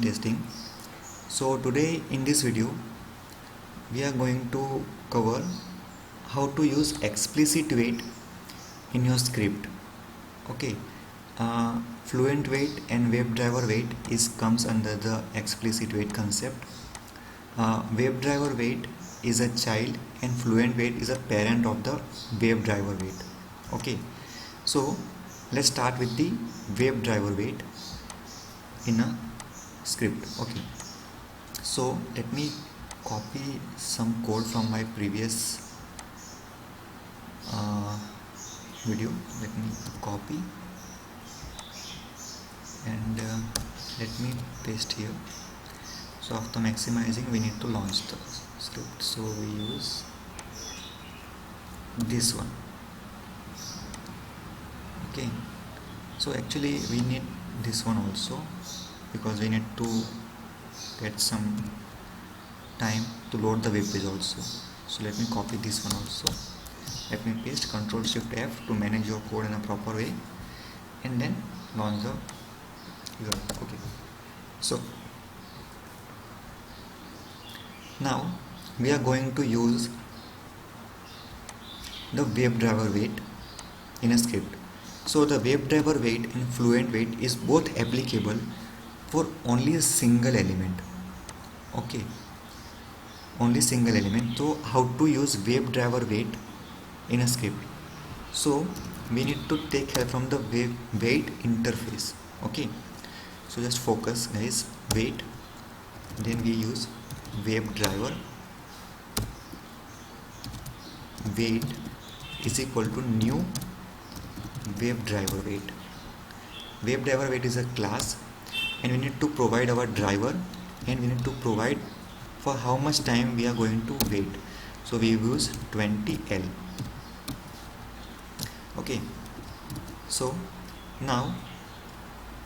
testing. So today in this video we are going to cover how to use explicit wait in your script. Okay, fluent wait and WebDriver wait comes under the explicit wait concept. WebDriver wait is a child and fluent wait is a parent of the WebDriver wait. Okay, so let's start with the WebDriver wait in a script. Okay, so let me copy some code from my previous video. Let me copy and let me paste here. So after maximizing we need to launch the script, so we use this one. Okay, so actually we need this one also because we need to get some time to load the web page also. So let me copy this one also. Let me paste Ctrl Shift F to manage your code in a proper way and then launch the UI. Okay, so now we are going to use the WebDriver wait in a script. So the WebDriver wait and fluent wait is both applicable for only a single element. Okay, only single element. So how to use WebDriver wait in a script? So we need to take help from the wait interface. Okay, so just focus guys, wait, then we use WebDriver wait is equal to new WebDriver wait. WebDriver wait is a class and we need to provide our driver and we need to provide for how much time we are going to wait. So we use 20L. Okay, so now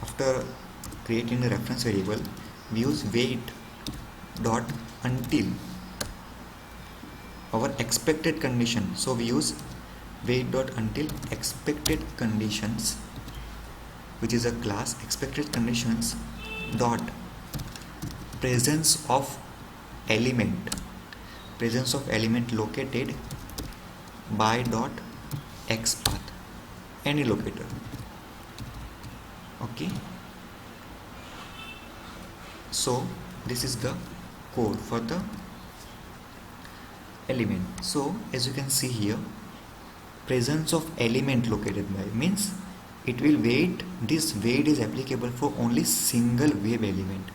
after creating the reference variable we use wait dot until our expected condition. So we use wait dot until expected conditions, which is a class expected conditions dot presence of element located by dot XPath, any locator. Okay, so this is the code for the element. So as you can see here, presence of element located by means it will wait. This wait is applicable for only single web element.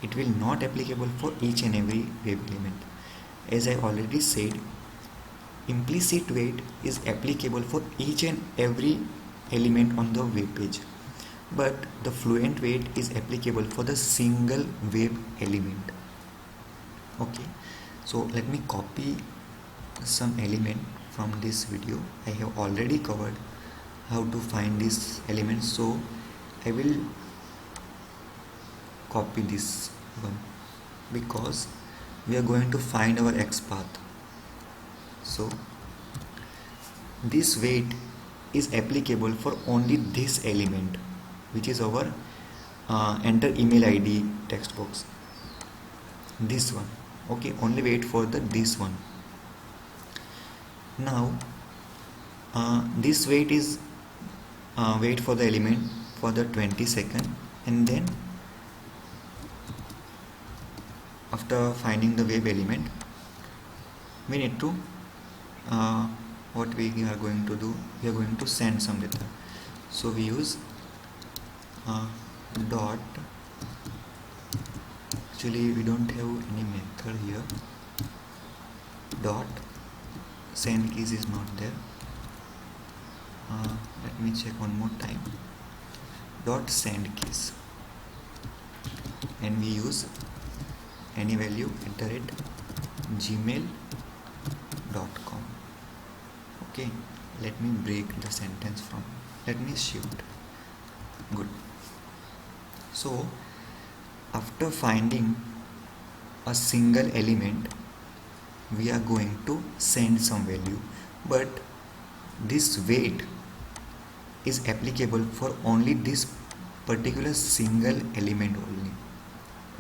It will not applicable for each and every web element. As I already said, implicit wait is applicable for each and every element on the web page, but the fluent wait is applicable for the single web element. Okay, so let me copy some element from this video. I have already covered how to find this element, so I will copy this one because we are going to find our XPath. So this wait is applicable for only this element, which is our enter email ID text box, this one. Okay, only wait for this one. Now this wait is wait for the element for the 20 seconds, and then after finding the web element we need to what we are going to do, we are going to send some data. So we use dot, actually we don't have any method here, dot send keys is not there. Let me check one more time, dot send keys, and we use any value @gmail.com. Okay, let me break the sentence from, let me shift. Good. So after finding a single element we are going to send some value, but this wait is applicable for only this particular single element only.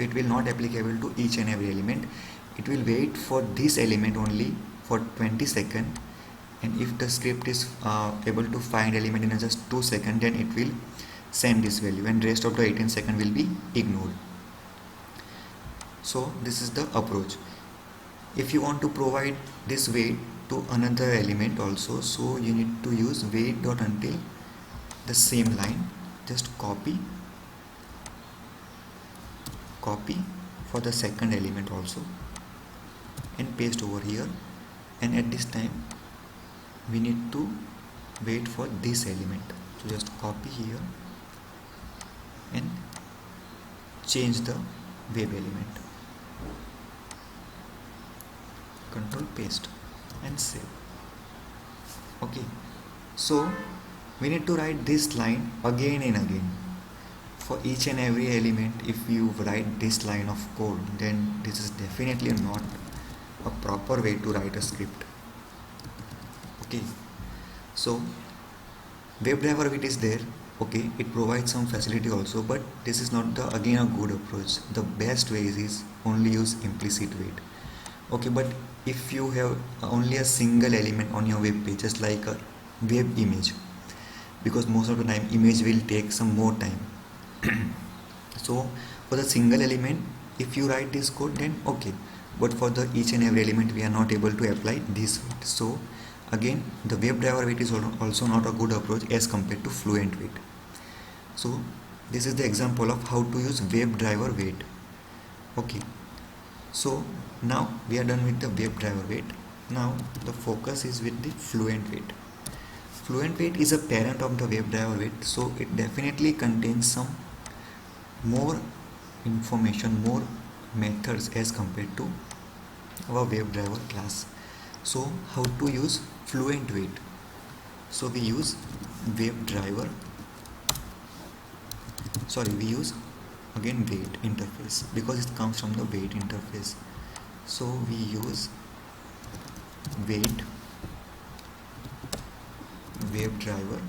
it will not applicable to each and every element. It will wait for this element only for 20 seconds, and if the script is able to find element in just 2 seconds, then it will send this value, and rest of the 18 seconds will be ignored. So this is the approach. If you want to provide this wait to another element also, so you need to use wait dot until the same line. Just copy for the second element also and paste over here, and at this time we need to wait for this element. So just copy here and change the web element, control paste and save. Okay, so we need to write this line again and again for each and every element. If you write this line of code, then this is definitely not a proper way to write a script. Okay, so WebDriver wait is there. Okay, it provides some facility also, but this is not the again a good approach. The best way is only use implicit wait. Okay, but if you have only a single element on your web page, just like a web image, because most of the time image will take some more time. So for the single element, if you write this code, then okay, but for the each and every element we are not able to apply this wait. So again, the WebDriver wait is also not a good approach as compared to Fluent wait. So this is the example of how to use WebDriver wait. Okay, so now we are done with the WebDriver wait. Now the focus is with the Fluent wait. Fluent wait is a parent of the WebDriver wait, so it definitely contains some more information, more methods as compared to our WebDriver class. So how to use Fluent wait? So we use WebDriver, we use again wait interface because it comes from the wait interface. So we use wait WebDriver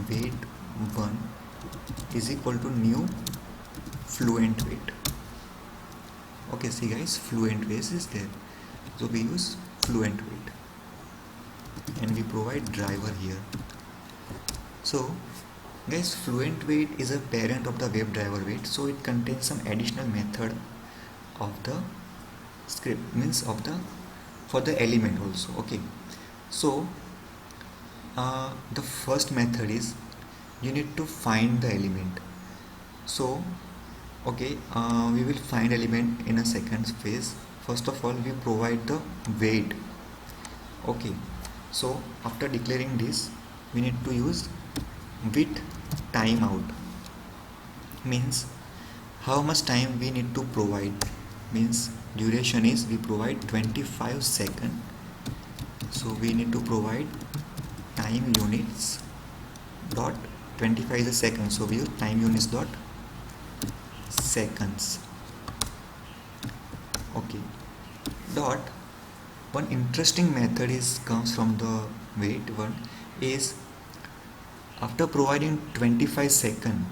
wait 1 is equal to new Fluent wait. Okay, see guys, Fluent wait is there, so we use Fluent wait and we provide driver here. So guys, Fluent wait is a parent of the WebDriver wait, so it contains some additional method of the script, means of the for the element also. Okay, so the first method is you need to find the element. So okay, we will find element in a second phase. First of all, we provide the wait. Okay, so after declaring this, we need to use with timeout, means how much time we need to provide, means duration is we provide 25 seconds, so we need to provide time units dot 25 is a second, so we use time units dot seconds. Okay, dot one interesting method is comes from the wait one is after providing 25 seconds,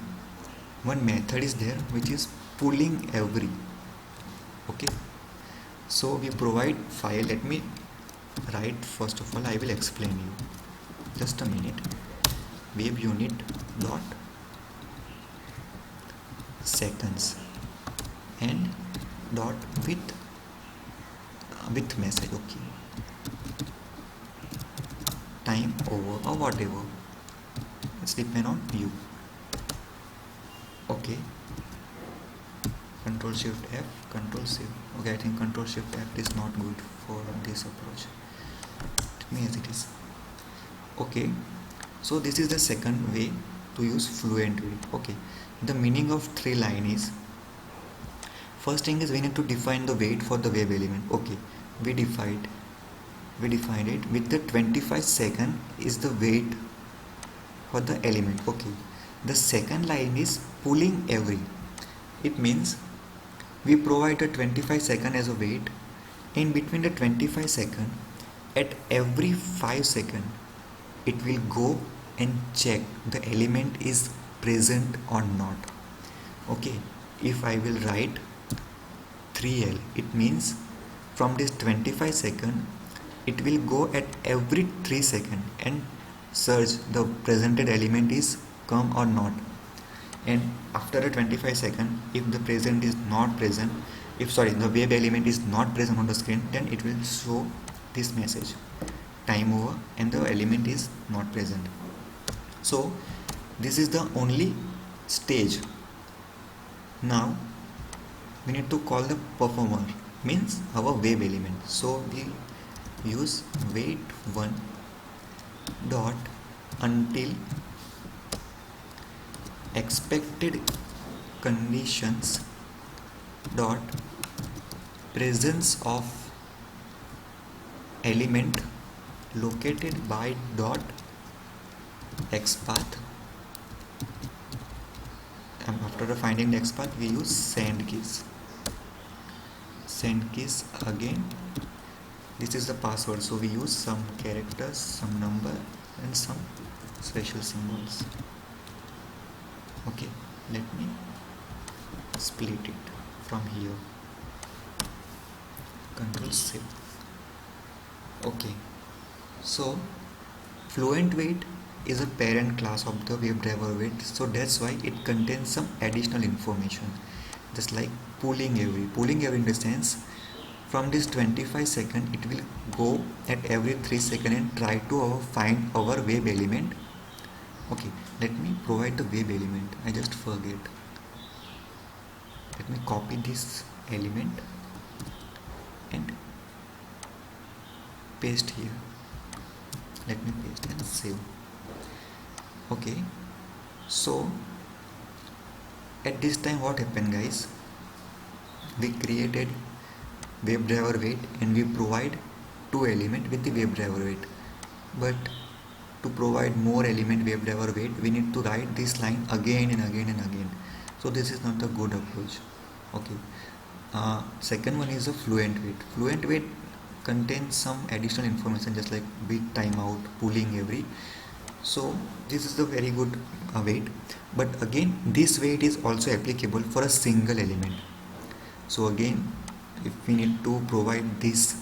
one method is there which is pulling every. Okay, so we provide file. Let me write first of all, I will explain you, just a minute. Web unit dot seconds and dot with message. Okay, time over or whatever, it's depend on you. Okay, Control Shift F, Control Shift. Okay, I think Control Shift F is not good for this approach. Let me as it is. Okay, so this is the second way to use Fluent wait. Okay, the meaning of 3 line is, first thing is we need to define the wait for the web element. Okay, we defined it with the 25 second is the wait for the element. Okay, the second line is pulling every. It means we provide a 25 second as a wait. In between the 25 second, at every 5 second it will go and check the element is present or not. Okay, if I will write 3L, it means from this 25 second it will go at every 3 second and search the presented element is come or not. And after a 25 second, if the present is not present, if sorry the wave element is not present on the screen, then it will show this message, time over, and the element is not present. So this is the only stage. Now we need to call the performer, means our wave element. So we use wait1 dot until expected conditions dot presence of element located by dot xpath, and after finding the xpath we use send keys. Send keys again, this is the password, so we use some characters, some number, and some special symbols. Okay, let me split it from here, Control C. Okay, so Fluent Wait is a parent class of the WebDriver Wait, so that's why it contains some additional information, just like pulling every in the sense from this 25 second it will go at every 3 second and try to find our wave element. Okay, let me provide the wave element. I just forget. Let me copy this element and paste here. Let me paste and save. Okay, so at this time what happened, guys? We created WebDriver Wait and we provide 2 element with the WebDriver Wait, but to provide more element WebDriver Wait we need to write this line again and again and again, so this is not a good approach. Okay, second one is a Fluent Wait. Fluent Wait contains some additional information, just like bit timeout, pulling every, so this is a very good wait, but again this wait is also applicable for a single element. So again, if we need to provide this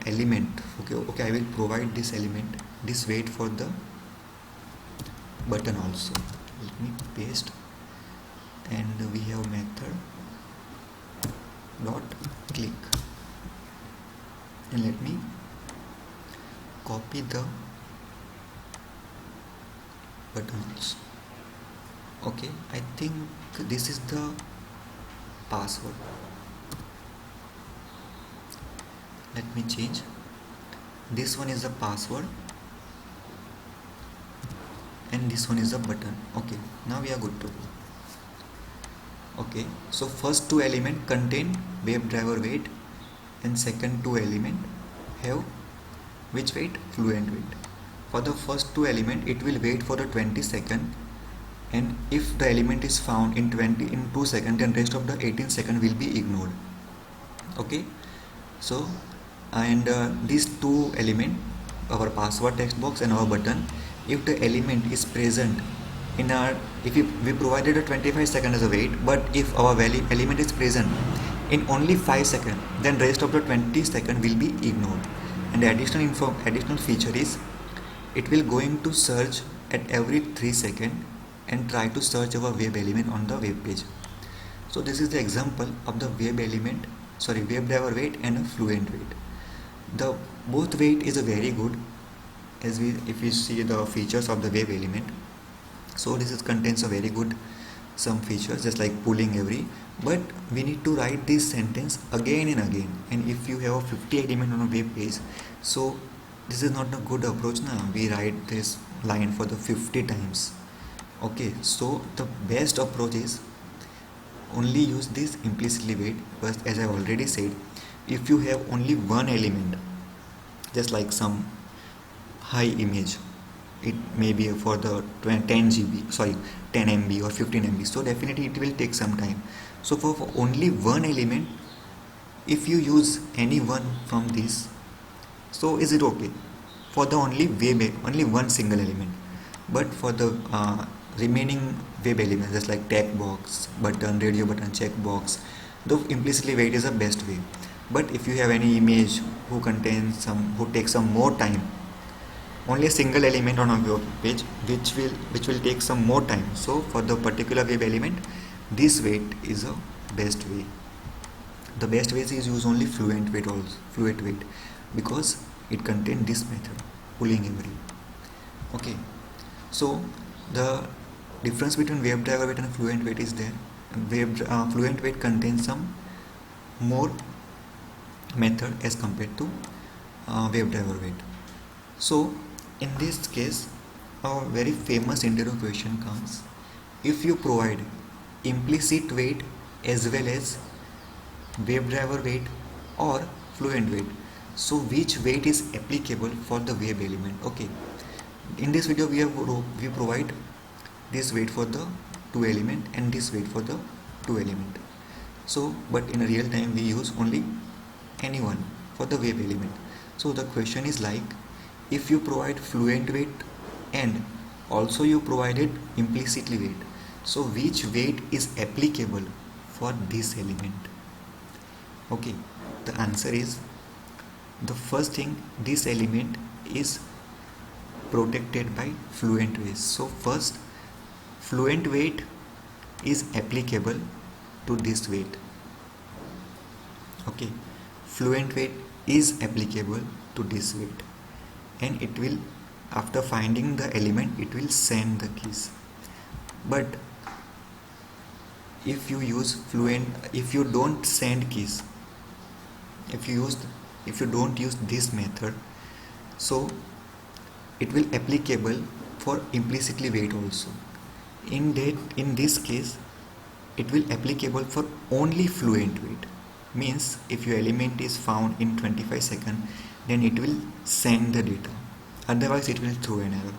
element, okay, I will provide this element, this wait for the button also. Let me paste, and we have method dot click, and let me copy the button also. Okay, I think this is the password. Let me change. This one is the password and this one is the button. Okay, now we are good to go. Okay, so first 2 element contain WebDriver Wait and second 2 element have which wait? Fluent Wait. For the first 2 element it will wait for the 20 second, and if the element is found in 2 seconds, then rest of the 18 second will be ignored. Okay, so and these 2 element, our password text box and our button, if the element is present in our, if we provided a 25 second as a wait, but if our value element is present in only 5 seconds, then rest of the 20 second will be ignored. And the additional feature is it will going to search at every 3 seconds and try to search our web element on the web page. So this is the example of the WebDriver Wait and a Fluent Wait. The both wait is a very good, as if we see the features of the web element. So this contains a very good some features, just like pulling every, but we need to write this sentence again and again. And if you have a 50 element on a web page, so this is not a good approach now. We write this line for the 50 times. Okay, so the best approach is only use this implicitly wait, but as I already said, if you have only one element, just like some high image, it may be for the 10 MB or 15 MB, so definitely it will take some time. So for only one element, if you use any one from this, so is it okay? for the only one single element. But for the remaining wave elements, just like text box, button, radio button, checkbox, though implicitly weight is the best way. But if you have any image who takes some more time, only a single element on a web page which will take some more time, so for the particular web element, this weight is a best way. The best way is use only fluent weight, because it contains this method, pulling every. Okay, so the difference between WebDriver weight and fluent weight is there. Fluent weight contains some more method as compared to WebDriver weight. So in this case, a very famous interview question comes: if you provide implicit weight as well as WebDriver weight or fluent weight, so which weight is applicable for the web element? Okay, in this video we provide this weight for the two element and this weight for the two element. So but in a real time we use only any one for the web element. So the question is like, if you provide fluent weight and also you provided implicitly weight, so which weight is applicable for this element? Okay, the answer is, the first thing, this element is protected by fluent weight. So first, fluent weight is applicable to this weight. Okay, fluent weight is applicable to this weight, and it will, after finding the element, it will send the keys. But if you don't send keys, if you don't use this method, so it will applicable for implicitly weight also. In this case, it will applicable for only fluent weight. Means if your element is found in 25 seconds, then it will send the data, otherwise it will throw an error.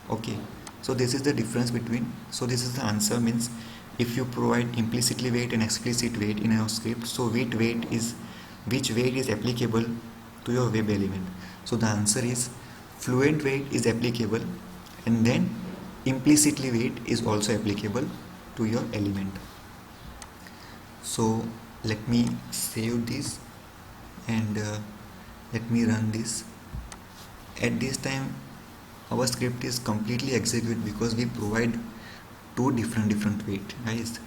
Okay, so this is the difference between, so this is the answer. Means if you provide implicitly weight and explicit weight in your script, so which weight is applicable to your web element? So the answer is, fluent weight is applicable, and then implicitly weight is also applicable to your element. So let me save this and let me run this. At this time our script is completely executed because we provide two different weight, guys.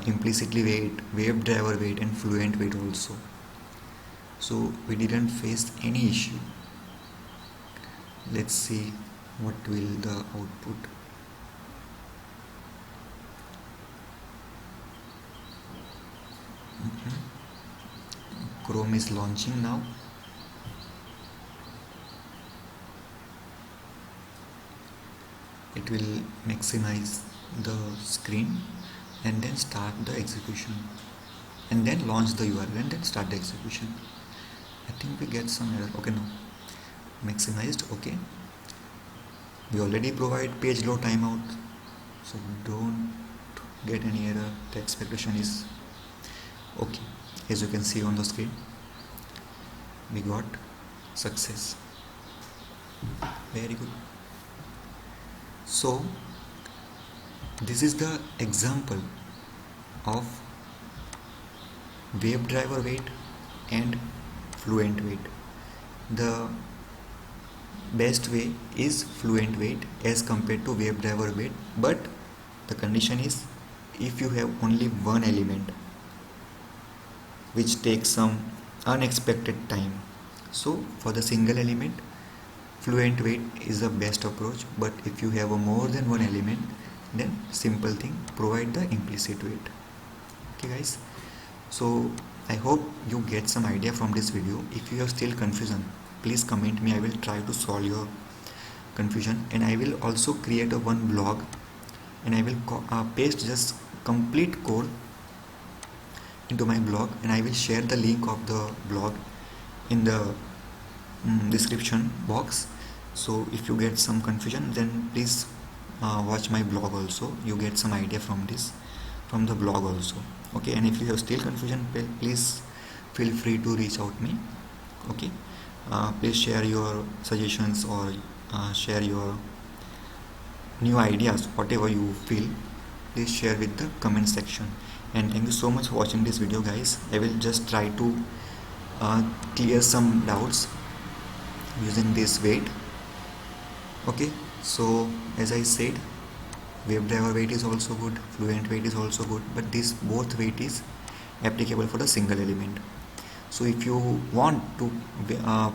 Implicitly weight, WebDriver weight, and fluent weight also. So we didn't face any issue. Let's see what will the output. Chrome is launching now. It will maximize the screen and then start the execution, and then launch the URL and then start the execution. I think we get some error. Okay, no, maximized. Okay, we already provide page load timeout, so don't get any error. The expectation is okay. As you can see on the screen, we got success. Very good. So this is the example of WebDriver weight and fluent weight. The best way is fluent weight as compared to WebDriver weight, but the condition is if you have only one element which takes some unexpected time. So for the single element, fluent weight is the best approach, but if you have a more than one element, then simple thing, provide the implicit weight. Okay guys, so I hope you get some idea from this video. If you have still confusion, please comment me. I will try to solve your confusion, and I will also create a one blog, and I will paste just complete code into my blog, and I will share the link of the blog in the description box. So if you get some confusion, then please watch my blog also. You get some idea from the blog also. Okay, and if you have still confusion, please feel free to reach out me. Okay, Please share your suggestions or share your new ideas, whatever you feel. Please share with the comment section. And thank you so much for watching this video, guys. I will just try to clear some doubts using this weight. Okay, so as I said, WebDriver weight is also good, Fluent weight is also good, but this both weight is applicable for the single element. So if you want to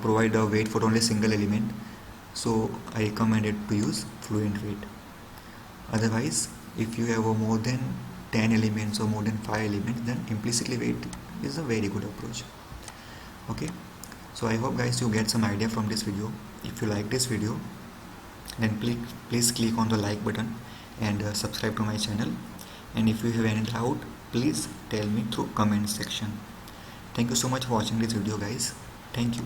provide a weight for only single element, so I recommend it to use Fluent weight. Otherwise, if you have more than 10 elements or more than 5 elements, then implicitly weight is a very good approach. Okay, so I hope, guys, you get some idea from this video. If you like this video, then please click on the like button and subscribe to my channel. And if you have any doubt, please tell me through comment section. Thank you so much for watching this video, guys. Thank you.